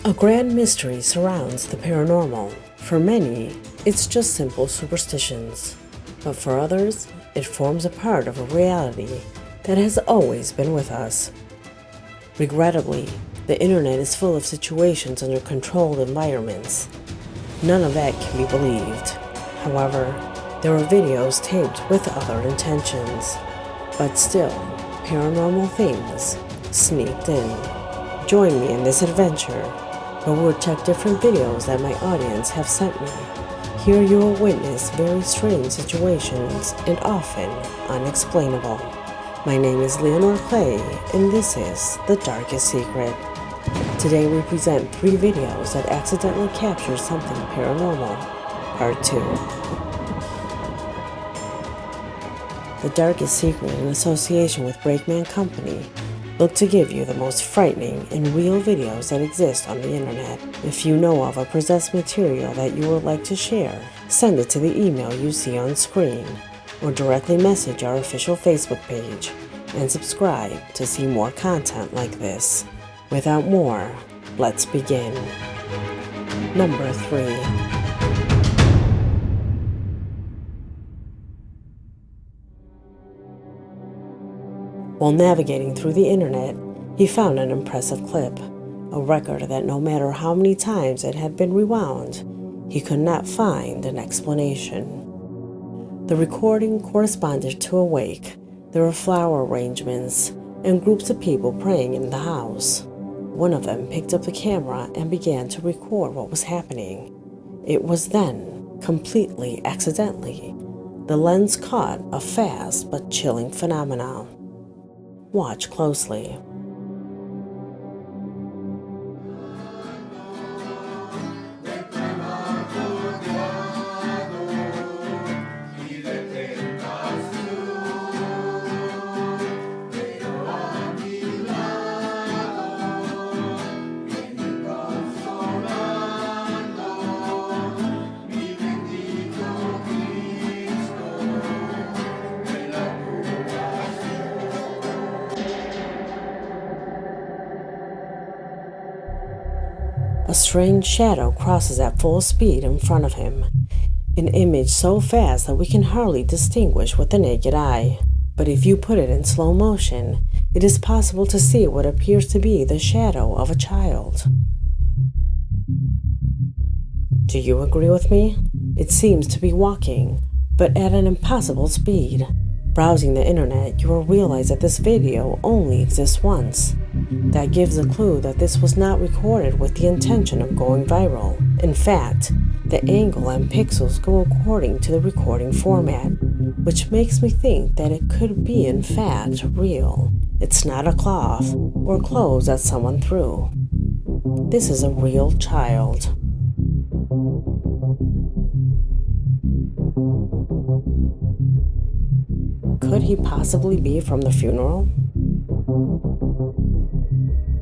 A grand mystery surrounds the paranormal. For many, it's just simple superstitions, but for others, it forms a part of a reality that has always been with us. Regrettably, the internet is full of situations under controlled environments. None of that can be believed. However, there are videos taped with other intentions, but still, paranormal things sneaked in. Join me in this adventure, where we'll check different videos that my audience have sent me. Here you will witness very strange situations and often unexplainable. My name is Leonore Clay, and this is The Darkest Secret. Today we present 3 videos that accidentally capture something paranormal, Part 2. The Darkest Secret, in association with Breakman Company, look to give you the most frightening and real videos that exist on the internet. If you know of a possessed material that you would like to share, send it to the email you see on screen, or directly message our official Facebook page, and subscribe to see more content like this. Without more, let's begin. Number 3. While navigating through the internet, he found an impressive clip, a record that no matter how many times it had been rewound, he could not find an explanation. The recording corresponded to a wake. There were flower arrangements and groups of people praying in the house. One of them picked up the camera and began to record what was happening. It was then, completely accidentally, the lens caught a fast but chilling phenomenon. Watch closely. A strange shadow crosses at full speed in front of him, an image so fast that we can hardly distinguish with the naked eye. But if you put it in slow motion, it is possible to see what appears to be the shadow of a child. Do you agree with me? It seems to be walking, but at an impossible speed. Browsing the internet, you will realize that this video only exists once. That gives a clue that this was not recorded with the intention of going viral. In fact, the angle and pixels go according to the recording format, which makes me think that it could be in fact real. It's not a cloth or clothes that someone threw. This is a real child. Could he possibly be from the funeral?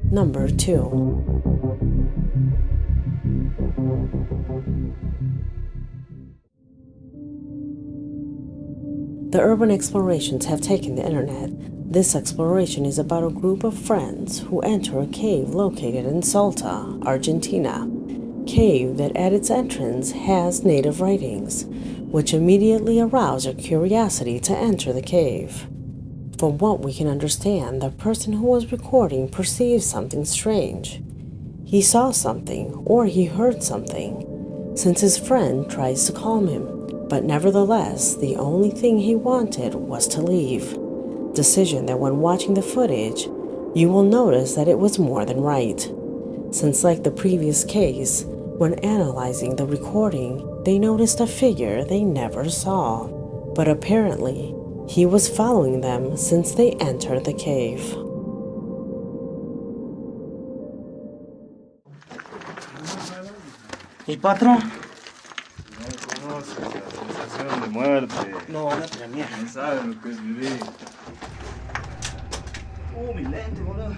Number 2. The urban explorations have taken the internet. This exploration is about a group of friends who enter a cave located in Salta, Argentina. Cave that at its entrance has native writings, which immediately arouse our curiosity to enter the cave. From what we can understand, the person who was recording perceived something strange. He saw something, or he heard something, since his friend tries to calm him, but nevertheless, the only thing he wanted was to leave. Decision that when watching the footage, you will notice that it was more than right, since like the previous case, when analyzing the recording, they noticed a figure they never saw, but apparently, he was following them since they entered the cave. ¿Y patrón? No conoce la sensación de muerte. No, no te la mía. No sabe lo que es vivir. Mi lente, boludo.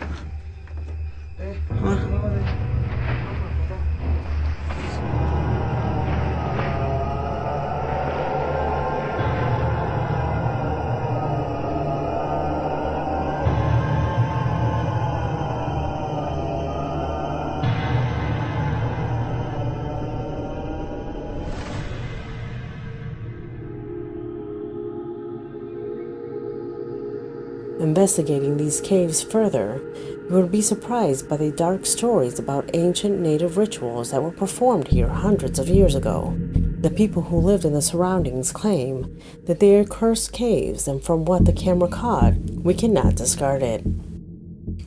Investigating these caves further, you would be surprised by the dark stories about ancient native rituals that were performed here hundreds of years ago. The people who lived in the surroundings claim that they are cursed caves, and from what the camera caught, we cannot discard it.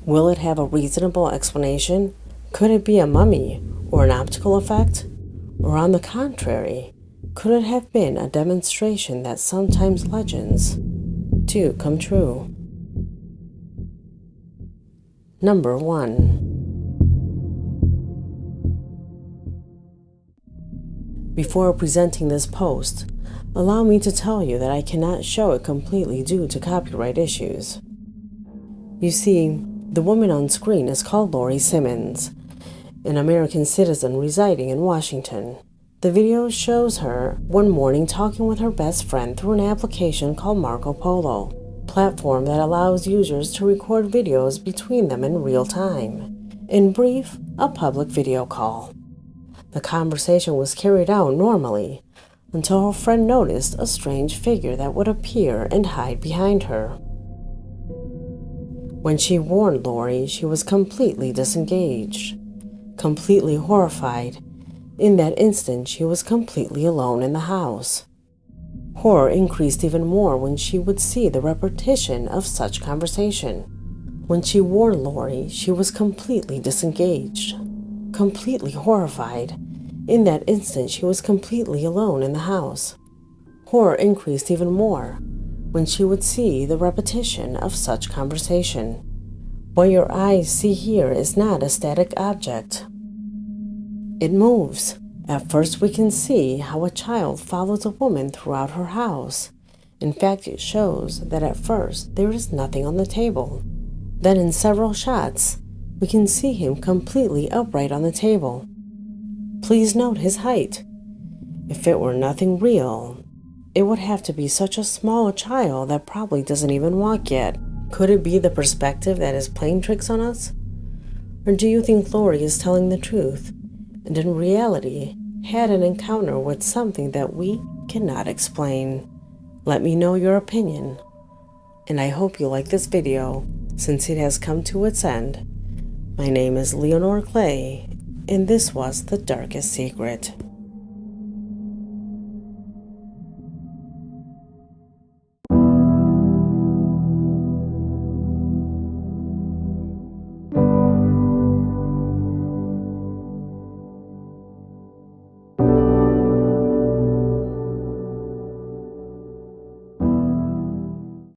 Will it have a reasonable explanation? Could it be a mummy or an optical effect? Or on the contrary, could it have been a demonstration that sometimes legends do come true? Number 1. Before presenting this post, allow me to tell you that I cannot show it completely due to copyright issues. You see, the woman on screen is called Lori Simmons, an American citizen residing in Washington. The video shows her one morning talking with her best friend through an application called Marco Polo, platform that allows users to record videos between them in real time. In brief, a public video call. The conversation was carried out normally until her friend noticed a strange figure that would appear and hide behind her. When she warned Lori, she was completely disengaged, completely horrified. In that instant, she was completely alone in the house. Horror increased even more when she would see the repetition of such conversation. When she warned Lori, she was completely disengaged, completely horrified. In that instant, she was completely alone in the house. Horror increased even more when she would see the repetition of such conversation. What your eyes see here is not a static object. It moves. At first, we can see how a child follows a woman throughout her house. In fact, it shows that at first there is nothing on the table. Then in several shots, we can see him completely upright on the table. Please note his height. If it were nothing real, it would have to be such a small child that probably doesn't even walk yet. Could it be the perspective that is playing tricks on us? Or do you think Lori is telling the truth, and in reality had an encounter with something that we cannot explain? Let me know your opinion, and I hope you like this video since it has come to its end. My name is Leonore Clay, and this was The Darkest Secret.